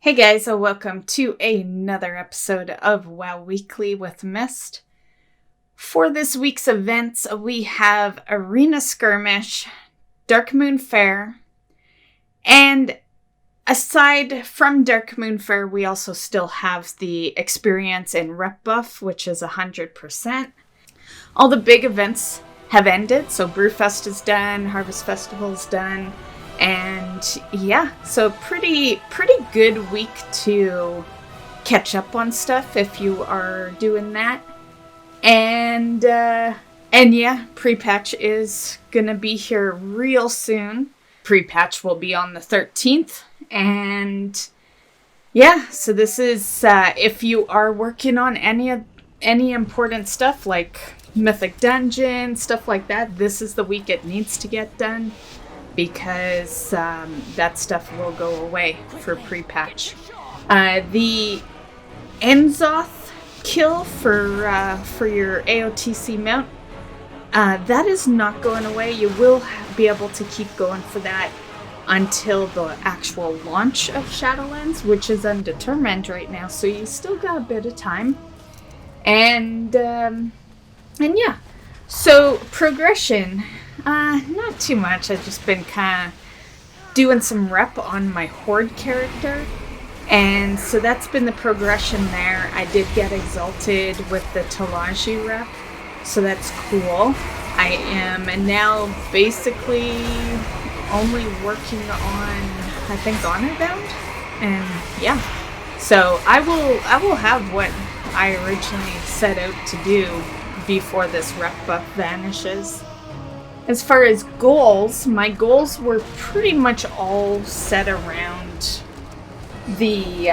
Hey guys, so welcome to another episode of WoW Weekly with Myst. For this week's events, we have Arena Skirmish, Dark Moon Fair, and aside from Dark Moon Fair, we also still have the experience in rep buff, which is 100%. All the big events have ended, so Brewfest is done, Harvest Festival is done, and yeah, so pretty good week to catch up on stuff if you are doing that. And yeah, Prepatch is gonna be here real soon. Prepatch will be on the 13th, and yeah, so this is if you are working on any important stuff like Mythic Dungeon, stuff like that, this is the week it needs to get done, because that stuff will go away for pre-patch. The Enzoth kill for your AOTC mount, that is not going away. You will be able to keep going for that until the actual launch of Shadowlands, which is undetermined right now, so you still got a bit of time. And yeah, so progression. Not too much. I've just been kind of doing some rep on my Horde character. And so that's been the progression there. I did get exalted with the Talaji rep, so that's cool. I am now basically only working on, I think, Honor Bound. And yeah, so I will have what I originally set out to do before this rep buff vanishes. As far as goals, my goals were pretty much all set around the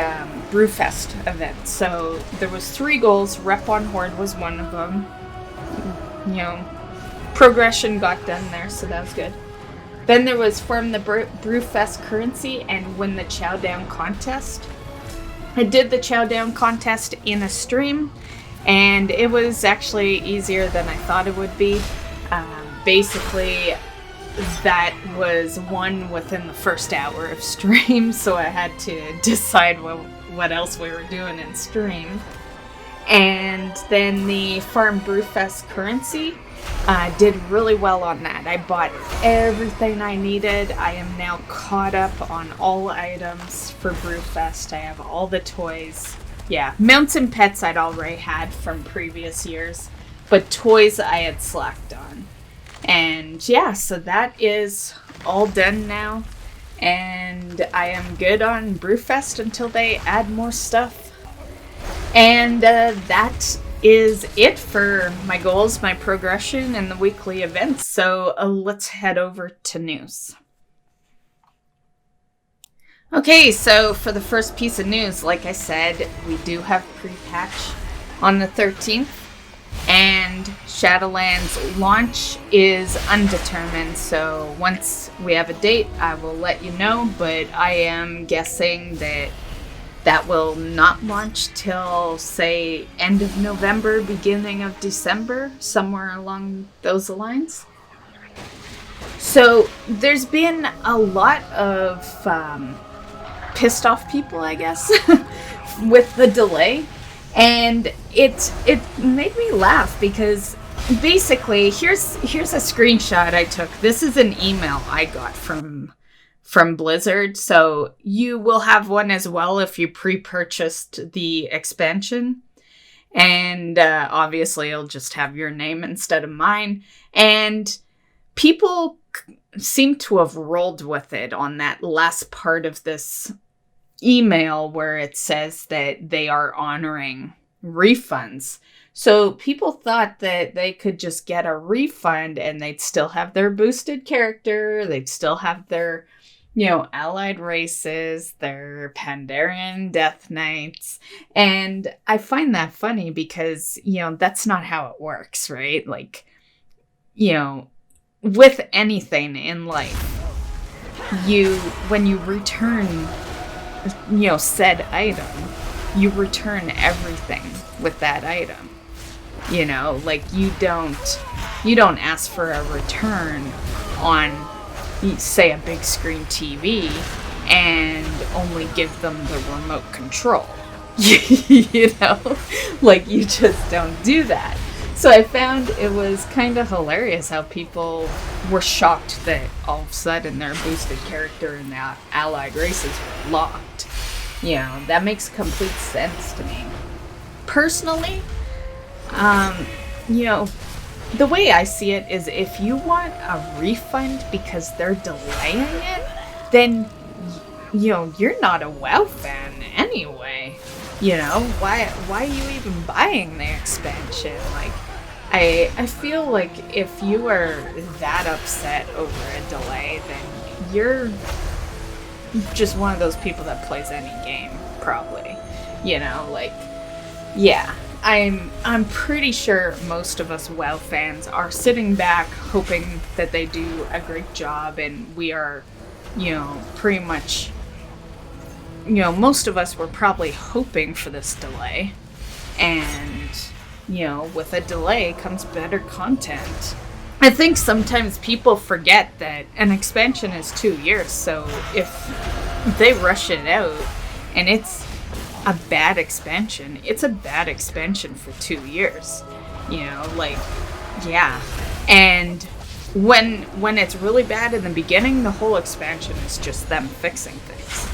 Brewfest event. So there was 3 goals. Rep on Horde was one of them. You know, progression got done there, so that was good. Then there was farm the Brewfest currency and win the Chow Down contest. I did the Chow Down contest in a stream, and it was actually easier than I thought it would be. Basically, that was won within the first hour of stream, so I had to decide what else we were doing in stream. And then the Farm Brewfest currency, did really well on that. I bought everything I needed. I am now caught up on all items for Brewfest. I have all the toys. Yeah, mounts and pets I'd already had from previous years, but toys I had slacked on. And yeah, so that is all done now, and I am good on Brewfest until they add more stuff. And that is it for my goals, my progression, and the weekly events. So let's head over to news. Okay, so for the first piece of news, like I said, we do have Prepatch on the 13th. And Shadowlands launch is undetermined, so once we have a date, I will let you know, but I am guessing that will not launch till, say, end of November, beginning of December, somewhere along those lines. So there's been a lot of pissed off people, I guess, with the delay. And it made me laugh because basically here's a screenshot I took. This is an email I got from Blizzard. So you will have one as well if you pre-purchased the expansion. And obviously it'll just have your name instead of mine. And people seem to have rolled with it on that last part of this email where it says that they are honoring refunds. So people thought that they could just get a refund and they'd still have their boosted character, they'd still have their, allied races, their Pandaren Death Knights. And I find that funny because, that's not how it works, right? Like, with anything in life, when you return said item, you return everything with that item. Like you don't ask for a return on, say, a big screen TV and only give them the remote control. You know, like you just don't do that. So I found it was kind of hilarious how people were shocked that all of a sudden their boosted character in the allied races were locked. You know, that makes complete sense to me. Personally, you know, the way I see it is if you want a refund because they're delaying it, then, you know, you're not a WoW fan anyway. You know, why are you even buying the expansion? Like, I feel like if you are that upset over a delay, then you're just one of those people that plays any game, probably. You know, like, yeah. I'm pretty sure most of us WoW fans are sitting back hoping that they do a great job, and we are, you know, pretty much, you know, most of us were probably hoping for this delay, and, you know, with a delay comes better content. I think sometimes people forget that an expansion is 2 years, so if they rush it out and it's a bad expansion, it's a bad expansion for 2 years. You know, like, yeah. And when it's really bad in the beginning, the whole expansion is just them fixing things.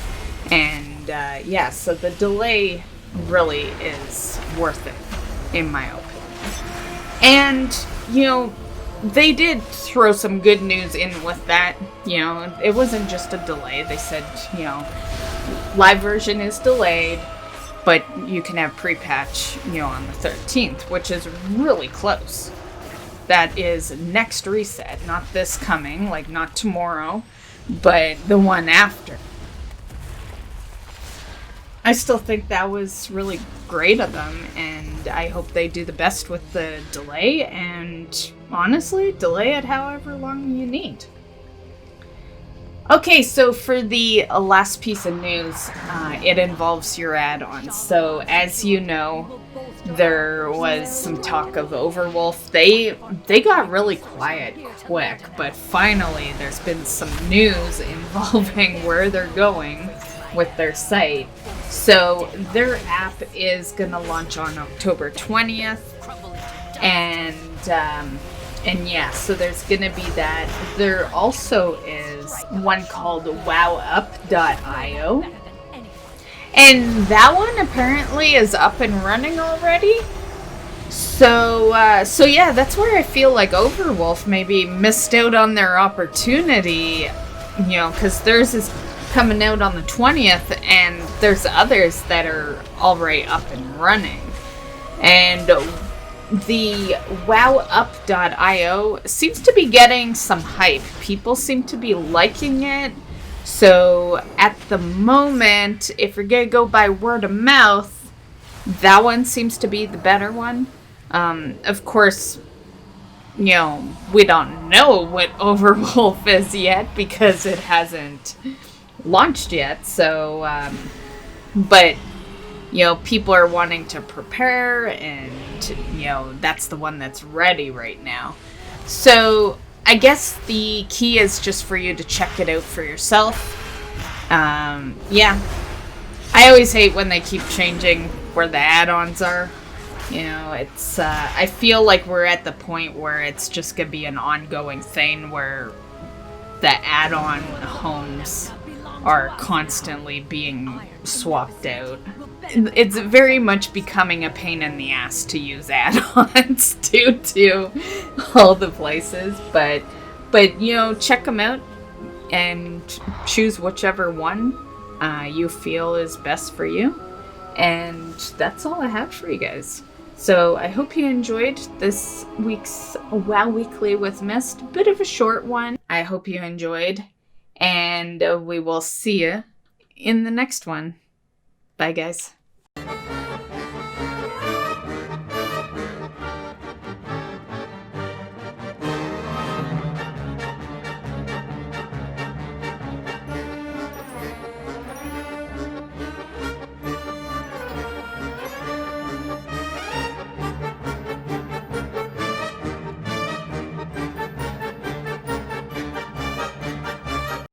And yeah, so the delay really is worth it, in my opinion. And, you know, they did throw some good news in with that. You know, it wasn't just a delay. They said, you know, live version is delayed, but you can have pre-patch, you know, on the 13th, which is really close. That is next reset, not this coming, like not tomorrow, but the one after. I still think that was really great of them, and I hope they do the best with the delay, and honestly, delay it however long you need. Okay, so for the last piece of news, it involves your add-ons. So, as you know, there was some talk of Overwolf. They got really quiet quick, but finally there's been some news involving where they're going with their site. So their app is going to launch on October 20th, and yeah, so there's going to be that. There also is one called wowup.io, and that one apparently is up and running already. So yeah, that's where I feel like Overwolf maybe missed out on their opportunity, you know, because theirs is coming out on the 20th, and there's others that are already up and running. And the wowup.io seems to be getting some hype. People seem to be liking it. So at the moment, if you're gonna go by word of mouth, that one seems to be the better one. Of course, you know, we don't know what Overwolf is yet because it hasn't launched yet. So, but, you know, people are wanting to prepare, and, you know, that's the one that's ready right now. So I guess the key is just for you to check it out for yourself. Yeah. I always hate when they keep changing where the add-ons are. You know, it's, I feel like we're at the point where it's just gonna be an ongoing thing where the add-on homes are constantly being swapped out. It's very much becoming a pain in the ass to use add-ons due to all the places, but you know, check them out and choose whichever one you feel is best for you. And that's all I have for you guys. So I hope you enjoyed this week's WoW Weekly with Myst. Bit of a short one. I hope you enjoyed. And we will see you in the next one. Bye, guys.